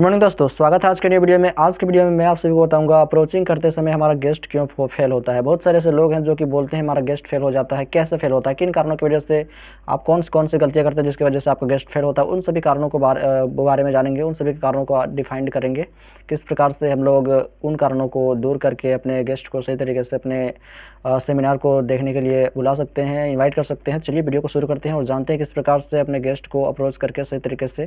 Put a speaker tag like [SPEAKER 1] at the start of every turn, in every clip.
[SPEAKER 1] Morning दोस्तों, स्वागत है आज के नई वीडियो में। आज की वीडियो में मैं आप सभी को बताऊंगा अप्रोचिंग करते समय हमारा गेस्ट क्यों फेल होता है। बहुत सारे ऐसे लोग हैं जो कि बोलते हैं हमारा गेस्ट फेल हो जाता है। कैसे फेल होता है, किन कारणों की वजह से, आप कौन सी गलतियां करते हैं जिसकी वजह से आपका गेस्ट फेल होता है, उन सभी कारणों को बारे में जानेंगे। उन सभी कारणों को डिफाइंड करेंगे, किस प्रकार से हम लोग उन कारणों को दूर करके अपने गेस्ट को सही तरीके से अपने सेमिनार को देखने के लिए बुला सकते हैं, इनवाइट कर सकते हैं। चलिए वीडियो को शुरू करते हैं और जानते हैं किस प्रकार से अपने गेस्ट को अप्रोच करके सही तरीके से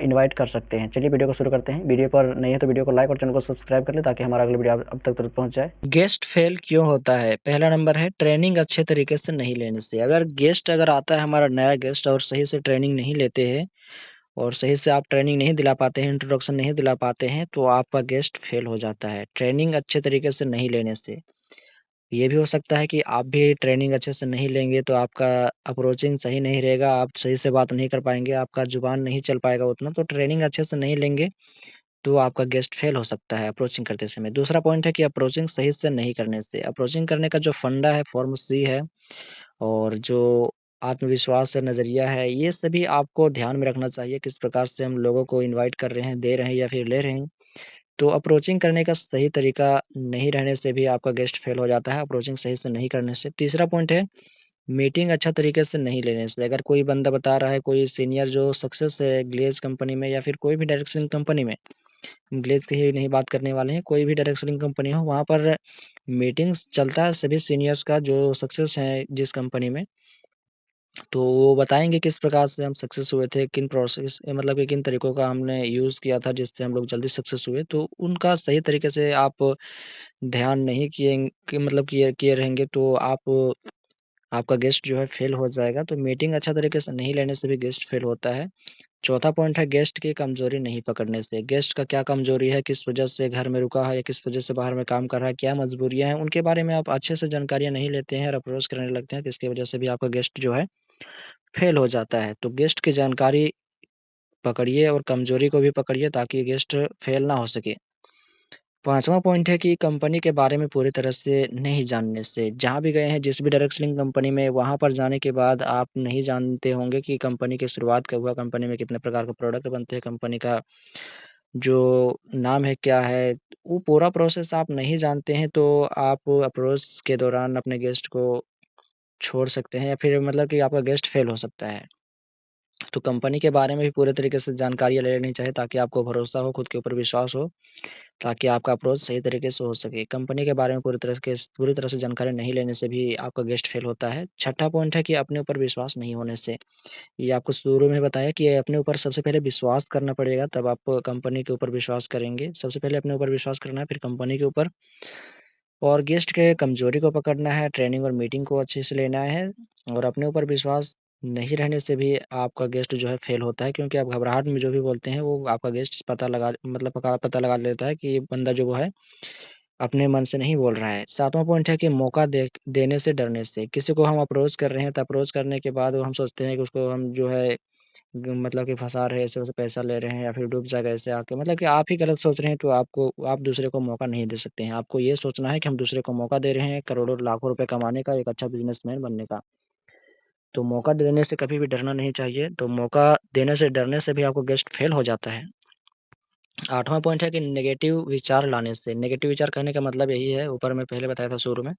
[SPEAKER 1] इनवाइट कर सकते हैं। चलिए वीडियो को शुरू करते हैं। वीडियो पर नहीं है तो वीडियो को लाइक और चैनल को सब्सक्राइब कर ले ताकि हमारा अगली वीडियो अब तक तुरंत पहुंच जाए।
[SPEAKER 2] गेस्ट फेल क्यों होता है? पहला नंबर है ट्रेनिंग अच्छे तरीके से नहीं लेने से। अगर आता है हमारा नया गेस्ट और सही से ट्रेनिंग नहीं लेते हैं और सही से आप ट्रेनिंग नहीं दिला पाते हैं, इंट्रोडक्शन नहीं दिला पाते हैं, तो आपका गेस्ट फेल हो जाता है ट्रेनिंग अच्छे तरीके से नहीं लेने से। ये भी हो सकता है कि आप भी ट्रेनिंग अच्छे से नहीं लेंगे तो आपका अप्रोचिंग सही नहीं रहेगा, आप सही से बात नहीं कर पाएंगे, आपका जुबान नहीं चल पाएगा उतना। तो ट्रेनिंग अच्छे से नहीं लेंगे तो आपका गेस्ट फेल हो सकता है अप्रोचिंग करते समय। दूसरा पॉइंट है कि अप्रोचिंग सही से नहीं करने से। अप्रोचिंग करने का जो फंडा है, फॉर्म सी है, और जो आत्मविश्वास है, नज़रिया है, ये सभी आपको ध्यान में रखना चाहिए। किस प्रकार से हम लोगों को इनवाइट कर रहे हैं, दे रहे हैं या फिर ले रहे हैं। तो अप्रोचिंग करने का सही तरीका नहीं रहने से भी आपका गेस्ट फेल हो जाता है, अप्रोचिंग सही से नहीं करने से। तीसरा पॉइंट है मीटिंग अच्छा तरीके से नहीं लेने से। अगर कोई बंदा बता रहा है, कोई सीनियर जो सक्सेस है ग्लेज़ कंपनी में या फिर कोई भी डायरेक्ट सेलिंग कंपनी में, हम ग्लेज़ की ही नहीं बात करने वाले हैं, कोई भी डायरेक्ट सेलिंग कंपनी हो, वहाँ पर मीटिंग्स चलता है सभी सीनियर्स का जो सक्सेस है जिस कंपनी में। तो वो बताएँगे किस प्रकार से हम सक्सेस हुए थे, किन प्रोसेस मतलब कि किन तरीकों का हमने यूज़ किया था जिससे हम लोग जल्दी सक्सेस हुए। तो उनका सही तरीके से आप ध्यान नहीं किए कि मतलब किए किए रहेंगे तो आपका गेस्ट जो है फेल हो जाएगा। तो मीटिंग अच्छा तरीके से नहीं लेने से भी गेस्ट फेल होता है। चौथा पॉइंट है गेस्ट की कमज़ोरी नहीं पकड़ने से। गेस्ट का क्या कमज़ोरी है, किस वजह से घर में रुका है या किस वजह से बाहर में काम कर रहा है, क्या मजबूरियाँ हैं, उनके बारे में आप अच्छे से जानकारियाँ नहीं लेते हैं और अप्रोच करने लगते हैं, तो इसकी वजह से भी आपका गेस्ट जो है फेल हो जाता है। तो गेस्ट की जानकारी पकड़िए और कमज़ोरी को भी पकड़िए ताकि गेस्ट फेल ना हो सके। पाँचवाँ पॉइंट है कि कंपनी के बारे में पूरी तरह से नहीं जानने से। जहाँ भी गए हैं, जिस भी डायरेक्ट सेलिंग कंपनी में, वहाँ पर जाने के बाद आप नहीं जानते होंगे कि कंपनी की शुरुआत कब हुआ, कंपनी में कितने प्रकार के प्रोडक्ट बनते हैं, कंपनी का जो नाम है क्या है, वो पूरा प्रोसेस आप नहीं जानते हैं, तो आप अप्रोच के दौरान अपने गेस्ट को छोड़ सकते हैं या फिर मतलब कि आपका गेस्ट फेल हो सकता है। तो कंपनी के बारे में भी पूरे तरीके से जानकारियाँ ले लेनी चाहिए ताकि आपको भरोसा हो, खुद के ऊपर विश्वास हो, ताकि आपका अप्रोच सही तरीके से हो सके। कंपनी के बारे में पूरी तरह से जानकारी नहीं लेने से भी आपका गेस्ट फेल होता है। छठा पॉइंट है कि अपने ऊपर विश्वास नहीं होने से। ये आपको शुरू में बताया कि अपने ऊपर सबसे पहले विश्वास करना पड़ेगा, तब आप कंपनी के ऊपर विश्वास करेंगे। सबसे पहले अपने ऊपर विश्वास करना है, फिर कंपनी के ऊपर, और गेस्ट के कमज़ोरी को पकड़ना है, ट्रेनिंग और मीटिंग को अच्छे से लेना है, और अपने ऊपर विश्वास नहीं रहने से भी आपका गेस्ट जो है फेल होता है, क्योंकि आप घबराहट में जो भी बोलते हैं वो आपका गेस्ट पता लगा लेता है कि ये बंदा जो वो है अपने मन से नहीं बोल रहा है। सातवां पॉइंट है कि मौका देने से डरने से। किसी को हम अप्रोच कर रहे हैं तो अप्रोच करने के बाद हम सोचते हैं कि उसको हम जो है मतलब कि फंसा रहे हैं, ऐसे वैसे पैसा ले रहे हैं या फिर डूब जाएगा ऐसे आके, मतलब कि आप ही गलत सोच रहे हैं। तो आप दूसरे को मौका नहीं दे सकते हैं। आपको ये सोचना है कि हम दूसरे को मौका दे रहे हैं करोड़ों लाखों रुपए कमाने का, एक अच्छा बिजनेसमैन बनने का। तो मौका देने से कभी भी डरना नहीं चाहिए। तो मौका देने से डरने से भी आपको गेस्ट फेल हो जाता है। आठवां पॉइंट है कि नेगेटिव विचार लाने से। नेगेटिव विचार कहने का मतलब यही है, ऊपर मैं पहले बताया था शुरू में,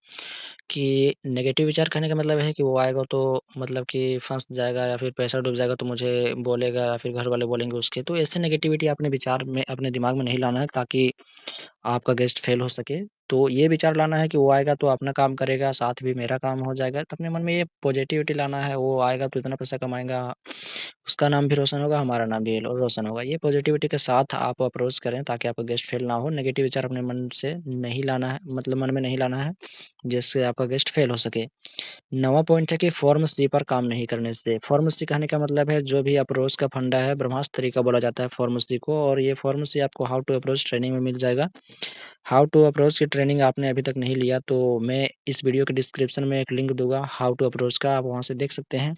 [SPEAKER 2] कि नेगेटिव विचार कहने का मतलब है कि वो आएगा तो मतलब कि फँस जाएगा या फिर पैसा डूब जाएगा तो मुझे बोलेगा या फिर घर वाले बोलेंगे उसके। तो ऐसे नेगेटिविटी अपने विचार में, अपने दिमाग में नहीं लाना है ताकि आपका गेस्ट फेल हो सके। तो ये विचार लाना है कि वो आएगा तो अपना काम करेगा, साथ भी मेरा काम हो जाएगा। तो अपने मन में ये पॉजिटिविटी लाना है, वो आएगा तो इतना पैसा कमाएगा, उसका नाम भी रोशन होगा, हमारा नाम भी रोशन होगा। ये पॉजिटिविटी के साथ आप अप्रोच करें ताकि आपका गेस्ट फेल ना हो। नेगेटिव विचार अपने मन से नहीं लाना है, मतलब मन में नहीं लाना है, जिससे आपका गेस्ट फेल हो सके। 9वां पॉइंट है कि फॉर्म सी पर काम नहीं करने से। फॉर्म सी कहने का मतलब है जो भी अप्रोच का फंडा है, ब्रह्मास्त्र तरीका बोला जाता है फॉर्म सी को, और ये फॉर्म सी आपको हाउ टू अप्रोच ट्रेनिंग में मिल जाएगा। हाउ टू अप्रोच की ट्रेनिंग आपने अभी तक नहीं लिया तो मैं इस वीडियो के डिस्क्रिप्शन में एक लिंक दूँगा हाउ टू अप्रोच का, आप वहाँ से देख सकते हैं।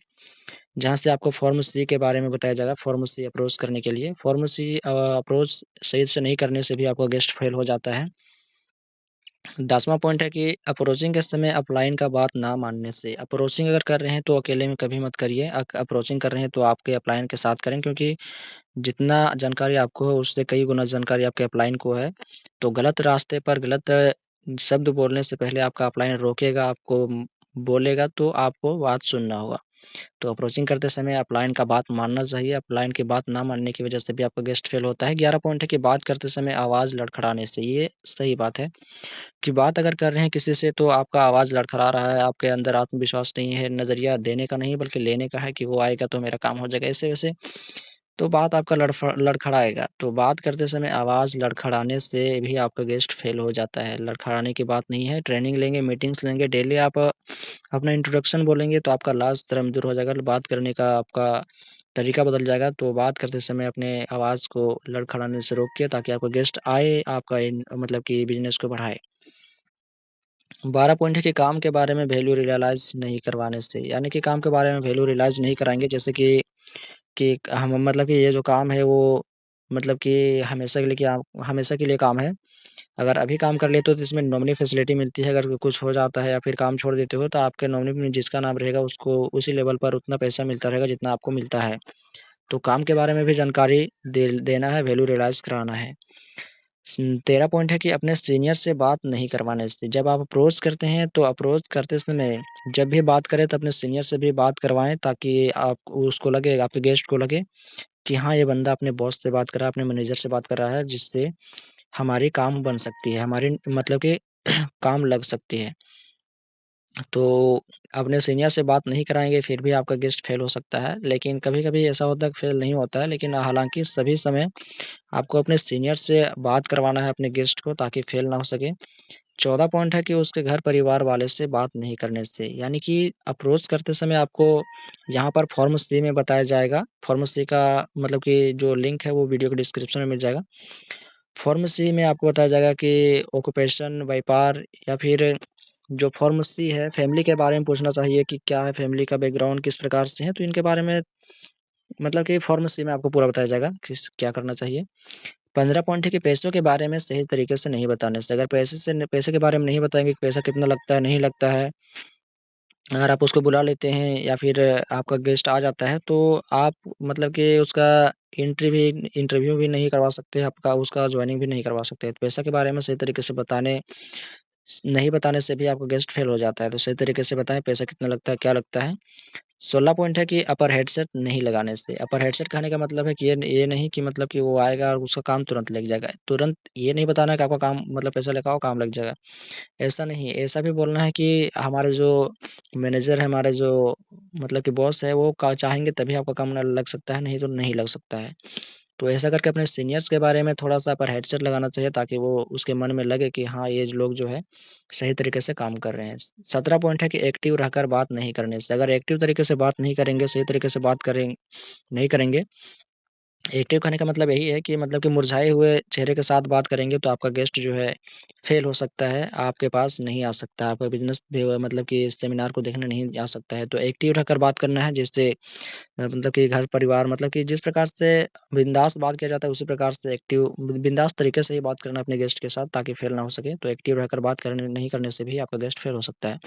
[SPEAKER 2] जहाँ से आपको फॉर्म सी के बारे में बताया जाएगा, फॉर्म सी अप्रोच करने के लिए। फॉर्म सी अप्रोच सही से नहीं करने से भी आपका गेस्ट फेल हो जाता है। 10वां पॉइंट है कि अप्रोचिंग के समय अपलाइन का बात ना मानने से। अप्रोचिंग अगर कर रहे हैं तो अकेले में कभी मत करिए। अप्रोचिंग कर रहे हैं तो आपके अपलाइन के साथ करें, क्योंकि जितना जानकारी आपको है उससे कई गुना जानकारी आपके अपलाइन को है। तो गलत रास्ते पर गलत शब्द बोलने से पहले आपका अपलाइन रोकेगा, आपको बोलेगा, तो आपको बात सुनना होगा। तो अप्रोचिंग करते समय अपलाइन का बात मानना चाहिए। अपलाइन की बात ना मानने की वजह से भी आपका गेस्ट फेल होता है। 11 पॉइंट है कि बात करते समय आवाज़ लड़खड़ाने से। ये सही बात है कि बात अगर कर रहे हैं किसी से तो आपका आवाज़ लड़खड़ा रहा है, आपके अंदर आत्मविश्वास नहीं है, नज़रिया देने का नहीं बल्कि लेने का है कि वो आएगा तो मेरा काम हो जाएगा, ऐसे-वैसे, तो बात आपका लड़खड़ाएगा। तो बात करते समय आवाज़ लड़खड़ाने से भी आपका गेस्ट फेल हो जाता है। लड़खड़ाने की बात नहीं है। ट्रेनिंग लेंगे, मीटिंग्स लेंगे, डेली आप अपना इंट्रोडक्शन बोलेंगे तो आपका लाज शर्म दूर हो जाएगा। बात करने का आपका तरीका बदल जाएगा। तो बात करते समय अपने आवाज़ को लड़खड़ाने से रोकिए ताकि आपका गेस्ट आए, आपका मतलब कि बिज़नेस को बढ़ाए। 12 पॉइंट है कि काम के बारे में वैल्यू रियलाइज़ नहीं करवाने से। यानी कि काम के बारे में वैल्यू रियलाइज़ नहीं कराएँगे, जैसे कि हम मतलब कि ये जो काम है वो मतलब कि हमेशा के लिए काम है। अगर अभी काम कर लेते हो तो इसमें नॉमिनी फैसिलिटी मिलती है। अगर कुछ हो जाता है या फिर काम छोड़ देते हो तो आपके नॉमिनी में जिसका नाम रहेगा उसको उसी लेवल पर उतना पैसा मिलता रहेगा जितना आपको मिलता है। तो काम के बारे में भी जानकारी देना है, वैल्यू रियलाइज़ कराना है। 13 पॉइंट है कि अपने सीनियर से बात नहीं करवाने से। जब आप अप्रोच करते हैं तो अप्रोच करते समय जब भी बात करें तो अपने सीनियर से भी बात करवाएँ, ताकि आप उसको लगे, आपके गेस्ट को लगे कि हाँ, ये बंदा अपने बॉस से बात कर रहा है, अपने मैनेजर से बात कर रहा है, जिससे हमारी काम बन सकती है, हमारी मतलब कि काम लग सकती है। तो अपने सीनियर से बात नहीं कराएँगे फिर भी आपका गेस्ट फेल हो सकता है, लेकिन कभी-कभी ऐसा होता है कि फेल नहीं होता है, लेकिन हालाँकि सभी समय आपको अपने सीनियर से बात करवाना है अपने गेस्ट को, ताकि फेल ना हो सके। 14 पॉइंट है कि उसके घर परिवार वाले से बात नहीं करने से। यानी कि अप्रोच करते समय आपको यहाँ पर फॉर्म सी में बताया जाएगा। फॉर्म सी का मतलब कि जो लिंक है वो वीडियो के डिस्क्रिप्शन में मिल जाएगा। फॉर्म सी में आपको बताया जाएगा कि ऑक्यूपेशन, व्यापार, या फिर जो फॉर्म सी है फैमिली के बारे में पूछना चाहिए कि क्या है फैमिली का बैकग्राउंड, किस प्रकार से है, तो इनके बारे में मतलब कि फॉर्म सी में आपको पूरा बताया जाएगा किस क्या करना चाहिए। 15 पॉइंट है कि पैसों के बारे में सही तरीके से नहीं बताने से। अगर पैसे के बारे में नहीं बताएँगे कि पैसा कितना लगता है, नहीं लगता है, अगर आप उसको बुला लेते हैं या फिर आपका गेस्ट आ जाता है, तो आप मतलब कि उसका इंटरव्यू भी नहीं करवा सकते, आपका उसका जॉइनिंग भी नहीं करवा सकते। तो पैसा के बारे में सही तरीके से नहीं बताने से भी आपका गेस्ट फेल हो जाता है। तो सही तरीके से बताएँ पैसा कितना लगता है, क्या लगता है। 16 पॉइंट है कि अपर हेडसेट नहीं लगाने से। अपर हेडसेट कहने का मतलब है कि ये नहीं कि मतलब कि वो आएगा और उसका काम तुरंत लग जाएगा। तुरंत ये नहीं बताना है कि आपका काम मतलब पैसा लगाओ काम लग जाएगा। ऐसा नहीं है, ऐसा भी बोलना है कि हमारे जो मैनेजर है, हमारे जो मतलब कि बॉस है, वो का चाहेंगे तभी आपका काम न लग सकता है, नहीं तो नहीं लग सकता है। तो ऐसा करके अपने सीनियर्स के बारे में थोड़ा-सा पर हेडसेट लगाना चाहिए, ताकि वो उसके मन में लगे कि हाँ, ये लोग जो है सही तरीके से काम कर रहे हैं। 17 पॉइंट है कि एक्टिव रहकर बात नहीं करने से। अगर एक्टिव तरीके से बात नहीं करेंगे, सही तरीके से बात करें नहीं करेंगे, एक्टिव कहने का मतलब यही है कि मतलब कि मुरझाए हुए चेहरे के साथ बात करेंगे तो आपका गेस्ट जो है फेल हो सकता है, आपके पास नहीं आ सकता, आपका बिज़नेस भी मतलब कि सेमिनार को देखने नहीं आ सकता है। तो एक्टिव रहकर बात करना है, जिससे मतलब कि घर परिवार मतलब कि जिस प्रकार से बिंदास बात किया जाता है उसी प्रकार से एक्टिव बिंदास तरीके से ही बात करना अपने गेस्ट के साथ, ताकि फेल ना हो सके। तो एक्टिव रहकर बात करने नहीं करने से भी आपका गेस्ट फेल हो सकता है।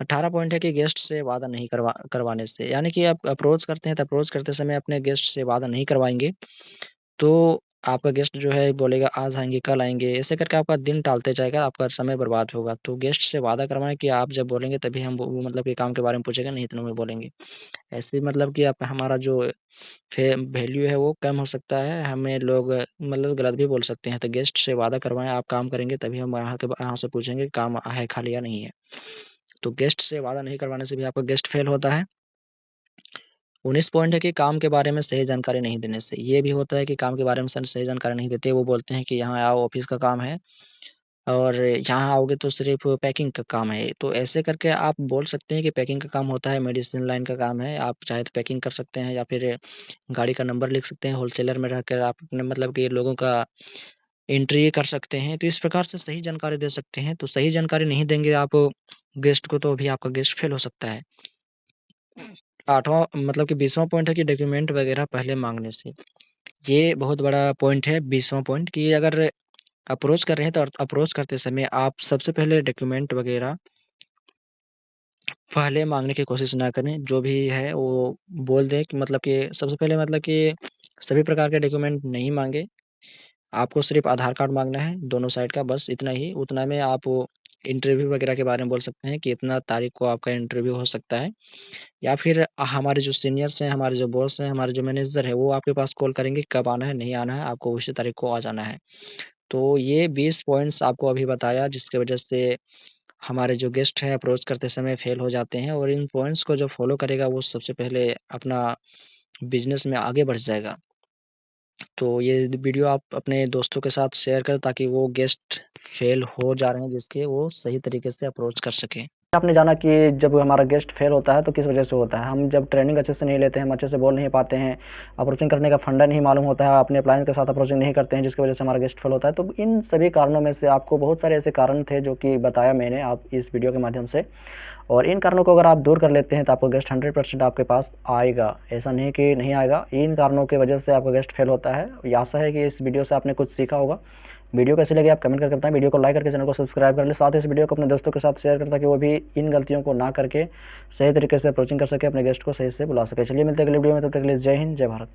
[SPEAKER 2] 18 पॉइंट है कि गेस्ट से वादा नहीं करवाने से। यानी कि आप अप्रोच करते हैं तो अप्रोच करते समय अपने गेस्ट से वादा नहीं करवाएँगे, तो आपका गेस्ट जो है बोलेगा आज आएँगे, कल आएँगे, ऐसे करके आपका दिन टालते जाएगा, आपका समय बर्बाद होगा। तो गेस्ट से वादा करवाएँ कि आप जब बोलेंगे तभी हम वो मतलब कि काम के बारे में पूछेंगे, नहीं तो नहीं बोलेंगे। ऐसे मतलब कि आप हमारा जो वैल्यू है वो कम हो सकता है, हमें लोग मतलब गलत भी बोल सकते हैं। तो गेस्ट से वादा करवाएँ, आप काम करेंगे तभी हम यहाँ से पूछेंगे काम है खाली या नहीं है। तो गेस्ट से वादा नहीं करवाने से भी आपका गेस्ट फेल होता है। 19 पॉइंट है कि काम के बारे में सही जानकारी नहीं देने से। ये भी होता है कि काम के बारे में सही जानकारी नहीं देते, वो बोलते हैं कि यहाँ आओ ऑफ़िस का काम है और यहाँ आओगे तो सिर्फ़ पैकिंग का काम है। तो ऐसे करके आप बोल सकते हैं कि पैकिंग का काम होता है, मेडिसिन लाइन का काम है, आप चाहे तो पैकिंग कर सकते हैं या फिर गाड़ी का नंबर लिख सकते हैं, होलसेलर में रहकर आप अपने मतलब कि लोगों का एंट्री कर सकते हैं। तो इस प्रकार से सही जानकारी दे सकते हैं। तो सही जानकारी नहीं देंगे आप गेस्ट को तो भी आपका गेस्ट फेल हो सकता है। 8वाँ मतलब कि 20वाँ पॉइंट है कि डॉक्यूमेंट वगैरह पहले माँगने से। ये बहुत बड़ा पॉइंट है 20वाँ पॉइंट कि अगर अप्रोच कर रहे हैं तो अप्रोच करते समय आप सबसे पहले डॉक्यूमेंट वगैरह पहले माँगने की कोशिश ना करें। जो भी है वो बोल दें कि मतलब कि सबसे पहले मतलब कि सभी प्रकार के डॉक्यूमेंट नहीं माँगे। आपको सिर्फ़ आधार कार्ड माँगना है दोनों साइड का, बस इतना ही। उतना में आप इंटरव्यू वगैरह के बारे में बोल सकते हैं कि इतना तारीख को आपका इंटरव्यू हो सकता है। या फिर हमारे जो सीनियर्स हैं, हमारे जो बॉस हैं, हमारे जो मैनेजर हैं, वो आपके पास कॉल करेंगे कब आना है, नहीं आना है, आपको उसी तारीख को आ जाना है। तो ये 20 पॉइंट्स आपको अभी बताया जिसकी वजह से हमारे जो गेस्ट हैं अप्रोच करते समय फेल हो जाते हैं, और इन पॉइंट्स को जो फॉलो करेगा वो सबसे पहले अपना बिज़नेस में आगे बढ़ जाएगा। तो ये वीडियो आप अपने दोस्तों के साथ शेयर करें ताकि वो गेस्ट फेल हो जा रहे हैं जिसके वो सही तरीके से अप्रोच कर सकें।
[SPEAKER 1] आपने जाना कि जब हमारा गेस्ट फेल होता है तो किस वजह से होता है। हम जब ट्रेनिंग अच्छे से नहीं लेते हैं, हम अच्छे से बोल नहीं पाते हैं, अप्रोचिंग करने का फंडा नहीं मालूम होता है, अपने क्लाइंट के साथ अप्रोचिंग नहीं करते हैं, जिसकी वजह से हमारा गेस्ट फेल होता है। तो इन सभी कारणों में से आपको बहुत सारे ऐसे कारण थे जो कि बताया मैंने आप इस वीडियो के माध्यम से, और इन कारणों को अगर आप दूर कर लेते हैं तो आपका गेस्ट 100% आपके पास आएगा। ऐसा नहीं कि नहीं आएगा। इन कारणों की वजह से आपका गेस्ट फेल होता है। ये आशा है कि इस वीडियो से आपने कुछ सीखा होगा। वीडियो कैसी लगी आप कमेंट करके बताएं। वीडियो को लाइक करके चैनल को सब्सक्राइब कर ले, साथ ही इस वीडियो को अपने दोस्तों के साथ शेयर करें ताकि वो भी इन गलतियों को ना करके सही तरीके से अप्रोचिंग कर सके, अपने गेस्ट को सही से बुला सके। चलिए मिलते हैं अगले वीडियो में, तब तक के लिए जय हिंद, जय भारत।